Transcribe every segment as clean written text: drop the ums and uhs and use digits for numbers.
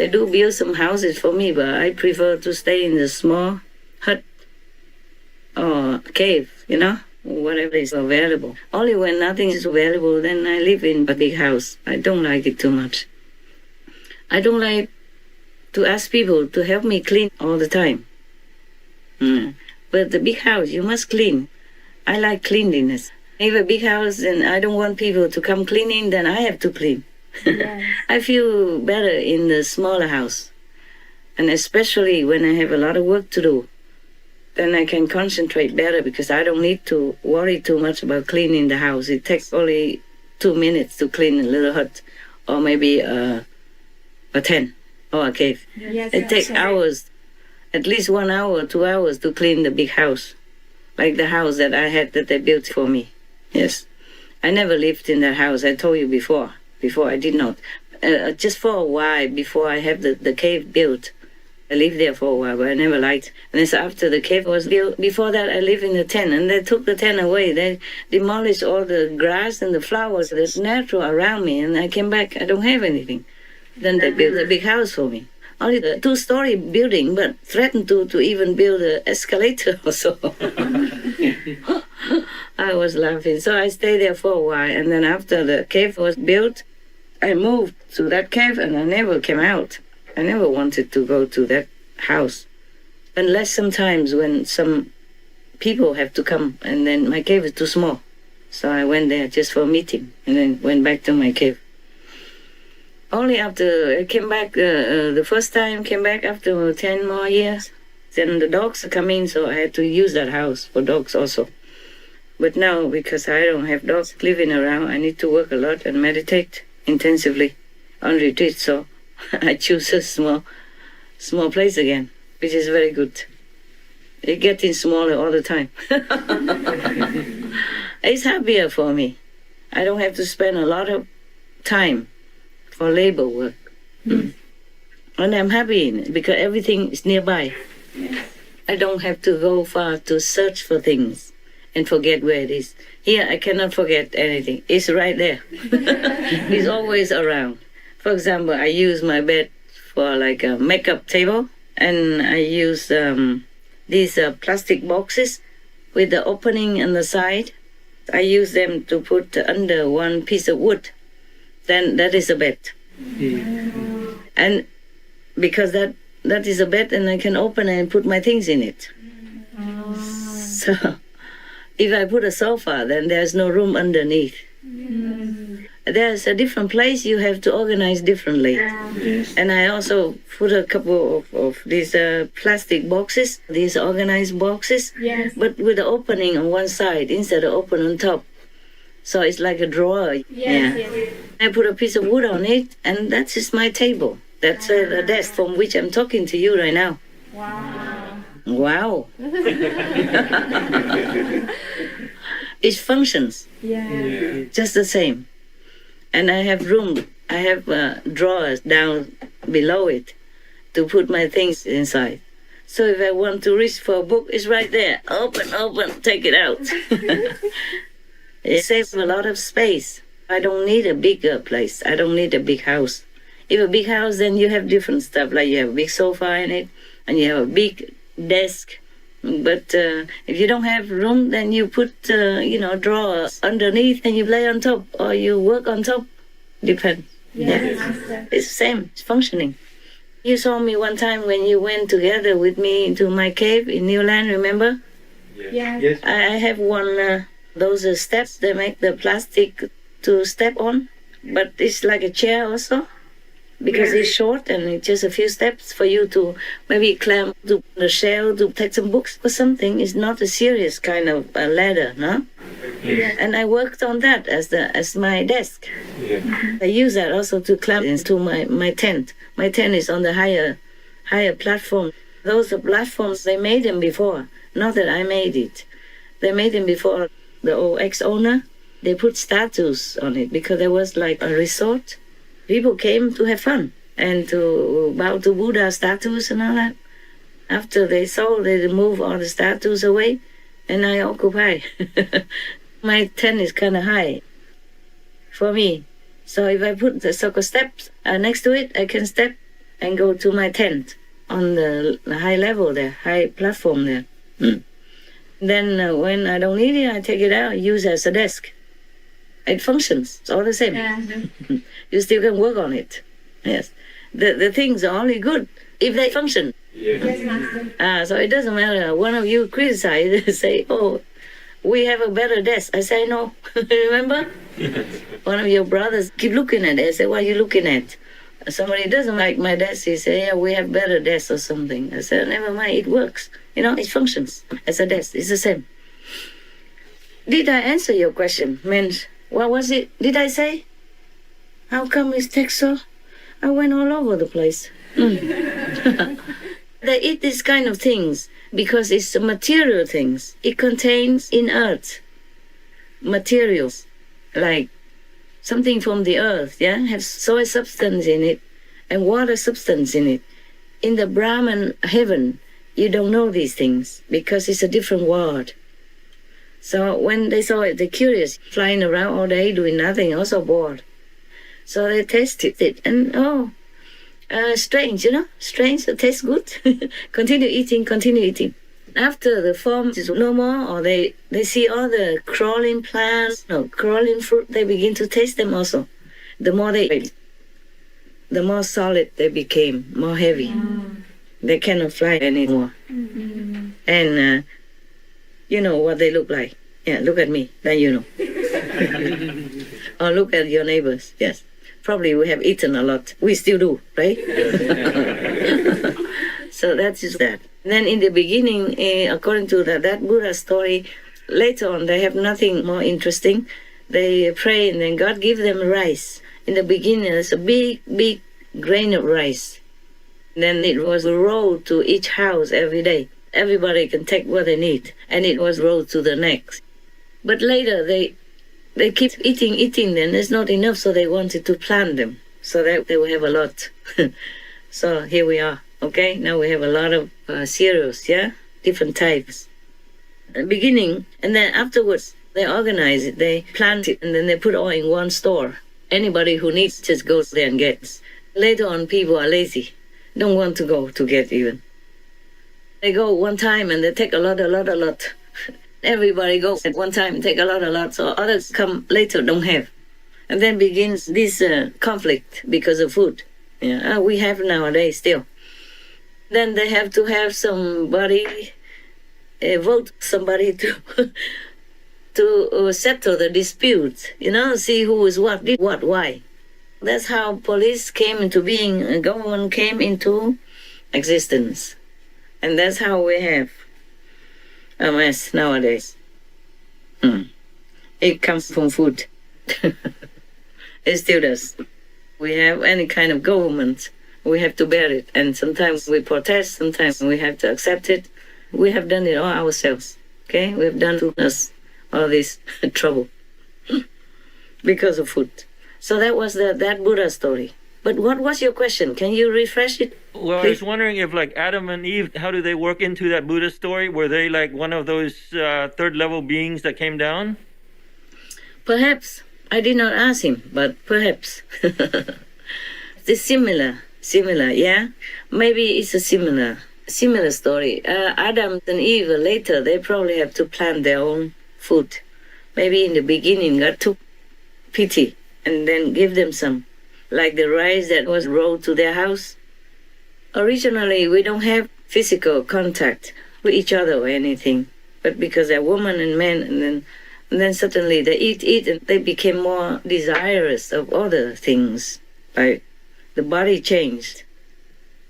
They do build some houses for me, but I prefer to stay in the small hut or cave, whatever is available. Only when nothing is available, then I live in a big house. I don't like it too much. I don't like to ask people to help me clean all the time. But the big house, you must clean. I like cleanliness. If a big house and I don't want people to come cleaning, then I have to clean. Yes. I feel better in the smaller house. And especially when I have a lot of work to do, then I can concentrate better because I don't need to worry too much about cleaning the house. It takes only 2 minutes to clean a little hut or maybe a tent or a cave. Yes, it takes hours, at least 1 hour, 2 hours to clean the big house, like the house that I had that they built for me. Yes. I never lived in that house, I told you before. Before I did not. Just for a while before I have the cave built. I lived there for a while, but I never liked. And it's after the cave was built. Before that, I lived in a tent, and they took the tent away. They demolished all the grass and the flowers that's natural around me, and I came back. I don't have anything. Then they built a big house for me. Only a 2-story building, but threatened to even build an escalator or so. I was laughing. So I stayed there for a while, and then after the cave was built, I moved to that cave, and I never came out. I never wanted to go to that house. Unless sometimes when some people have to come, and then my cave is too small. So I went there just for a meeting, and then went back to my cave. Only after I came back, the first time came back after 10 more years, then the dogs come in, so I had to use that house for dogs also. But now, because I don't have dogs living around, I need to work a lot and meditate intensively on retreat, so I choose a small place again, which is very good. It's getting smaller all the time. It's happier for me. I don't have to spend a lot of time for labor work. And I'm happy in it because everything is nearby. I don't have to go far to search for things and forget where it is. Here, I cannot forget anything. It's right there. It's always around. For example, I use my bed for like a makeup table, and I use these plastic boxes with the opening on the side. I use them to put under one piece of wood. Then that is a bed. And because that is a bed, and I can open and put my things in it. So if I put a sofa, then there's no room underneath. There's a different place you have to organize differently. Yes. And I also put a couple of these plastic boxes, these organized boxes, yes, but with the opening on one side instead of open on top. So it's like a drawer. Yes, yeah. Yes. I put a piece of wood on it, and that is my table. That's a desk from which I'm talking to you right now. Wow. It functions. Yeah. Just the same. And I have room. I have drawers down below it to put my things inside. So if I want to reach for a book, it's right there. Open, take it out. It saves a lot of space. I don't need a bigger place. I don't need a big house. If a big house, then you have different stuff, like you have a big sofa in it, and you have a big desk. But if you don't have room, then you put, drawers underneath, and you lay on top, or you work on top. Depends. Yeah. It's the same. It's functioning. You saw me one time when you went together with me into my cave in Newland, remember? Yes. I have one, those steps they make the plastic to step on, but it's like a chair also, because it's short and it's just a few steps for you to maybe climb to the shelf to take some books or something. It's not a serious kind of a ladder, no? Yeah. And I worked on that as my desk. Yeah. I use that also to climb into my tent. My tent is on the higher platform. Those are platforms, they made them before, not that I made it. They made them before. The old ex-owner, they put statues on it because there was like a resort. People came to have fun and to bow to Buddha statues and all that. After they sold, they removed all the statues away, and I occupy. My tent is kind of high for me. So if I put the circle steps next to it, I can step and go to my tent on the high level there, high platform there. Then when I don't need it, I take it out, use it as a desk. It functions. It's all the same. Yeah. You still can work on it. Yes. The things are only good if they function. Yeah. So it doesn't matter. One of you criticize, say, oh, we have a better desk. I say, no. Remember? One of your brothers keep looking at it. I say, what are you looking at? Somebody doesn't like my desk. He say, yeah, we have better desks or something. I said, never mind, it works. It functions as a desk. It's the same. Did I answer your question? What was it? Did I say? How come it takes so? I went all over the place. They eat these kind of things because it's material things. It contains inert materials, like something from the earth, has soil substance in it and water substance in it. In the Brahman heaven, you don't know these things because it's a different world. So when they saw it, they're curious, flying around all day doing nothing, also bored. So they tasted it and strange, strange, it tastes good. Continue eating. After the form is no more, or they see all the crawling plants, crawling fruit, they begin to taste them also. The more they ate, the more solid they became, more heavy. They cannot fly anymore. And you know what they look like. Yeah, look at me, then you know. Or look at your neighbors, yes. Probably we have eaten a lot. We still do, right? So that is that. Then in the beginning, according to that Buddha story, later on they have nothing more interesting. They pray and then God gives them rice. In the beginning, there's a big grain of rice. Then it was rolled to each house every day. Everybody can take what they need. And it was rolled to the next. But later they keep eating, then it's not enough, so they wanted to plant them so that they will have a lot. So here we are, okay? Now we have a lot of cereals, different types. The beginning, and then afterwards, they organize it, they plant it, and then they put all in one store. Anybody who needs just goes there and gets. Later on, people are lazy, don't want to go to get even. They go one time and they take a lot. Everybody goes at one time, take a lot, so others come later, don't have. And then begins this conflict because of food. We have nowadays still. Then they have to have somebody, vote somebody to settle the dispute, see who is what, did what, why. That's how police came into being, and government came into existence. And that's how we have a mess nowadays. It comes from food. It still does. We have any kind of government, we have to bear it. And sometimes we protest, sometimes we have to accept it. We have done it all ourselves. Okay? We have done to us all this trouble because of food. So that was that Buddha story. But what was your question? Can you refresh it? Well, please? I was wondering if, like Adam and Eve, how do they work into that Buddha story? Were they like one of those third level beings that came down? Perhaps. I did not ask him, but perhaps. It's similar, yeah? Maybe it's a similar story. Adam and Eve, later, they probably have to plant their own food. Maybe in the beginning, God took pity and then give them some. Like the rice that was rolled to their house. Originally, we don't have physical contact with each other or anything, but because they're women and men, and then suddenly they eat, and they became more desirous of other things. Like the body changed,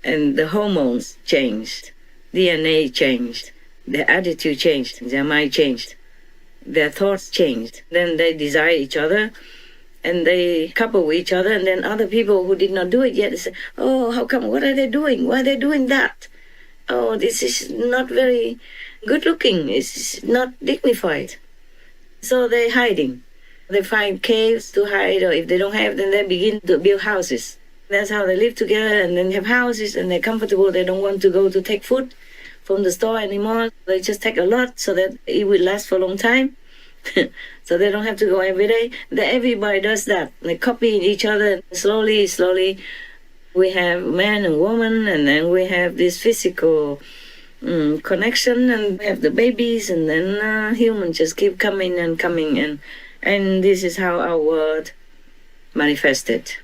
and the hormones changed, DNA changed, their attitude changed, their mind changed, their thoughts changed. Then they desire each other. And they couple with each other, and then other people who did not do it yet, they say, oh, how come, what are they doing? Why are they doing that? Oh, this is not very good looking. It's not dignified. So they're hiding. They find caves to hide, or if they don't have, then they begin to build houses. That's how they live together, and then have houses, and they're comfortable. They don't want to go to take food from the store anymore. They just take a lot so that it will last for a long time. So they don't have to go every day. Everybody does that. They copy each other slowly. We have man and woman, and then we have this physical connection, and we have the babies, and then humans just keep coming and coming, and this is how our world manifested.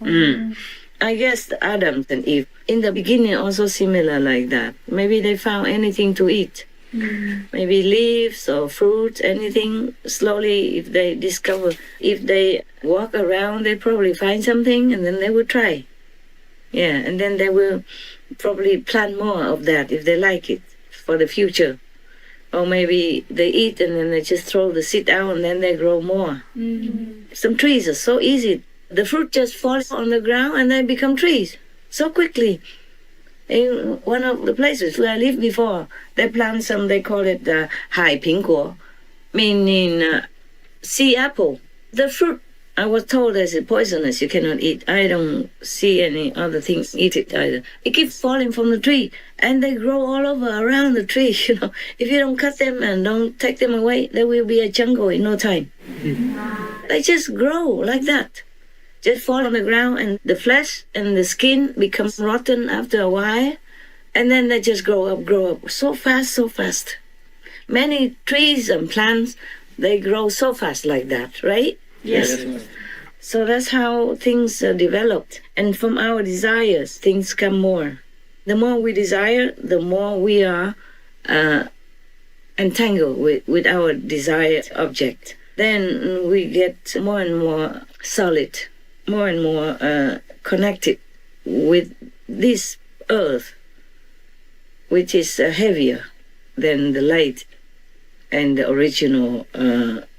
I guess Adam and Eve in the beginning also similar like that. Maybe they found anything to eat. Maybe leaves or fruit, anything. Slowly, if they discover, if they walk around, they probably find something, and then they will try. Yeah, and then they will probably plant more of that if they like it for the future. Or maybe they eat and then they just throw the seed out and then they grow more. Some trees are so easy. The fruit just falls on the ground and they become trees so quickly. In one of the places where I lived before, they plant some, they call it hai pingguo, meaning sea apple. The fruit, I was told, is poisonous, you cannot eat. I don't see any other things eat it either. It keeps falling from the tree, and they grow all over around the tree. If you don't cut them and don't take them away, there will be a jungle in no time. They just grow like that. Just fall on the ground, and the flesh and the skin becomes rotten after a while, and then they just grow up so fast, so fast. Many trees and plants, they grow so fast like that, right? Yes. So that's how things are developed. And from our desires, things come more. The more we desire, the more we are entangled with our desired object. Then we get more and more solid, more and more connected with this earth, which is heavier than the light and the original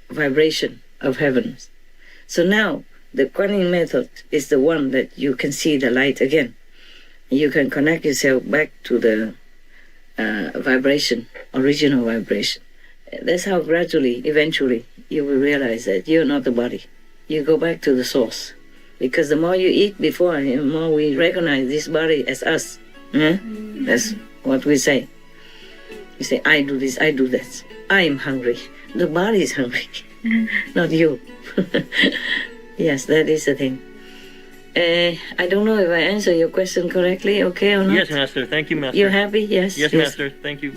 vibration of heavens. So now the quantum method is the one that you can see the light again. You can connect yourself back to the vibration, original vibration. That's how gradually, eventually, you will realize that you're not the body. You go back to the source. Because the more you eat before, the more we recognize this body as us. That's what we say. We say, I do this, I do that. I am hungry. The body is hungry, not you. Yes, that is the thing. I don't know if I answer your question correctly, okay or not? Yes, Master. Thank you, Master. You happy? Yes. Yes, Master. Thank you.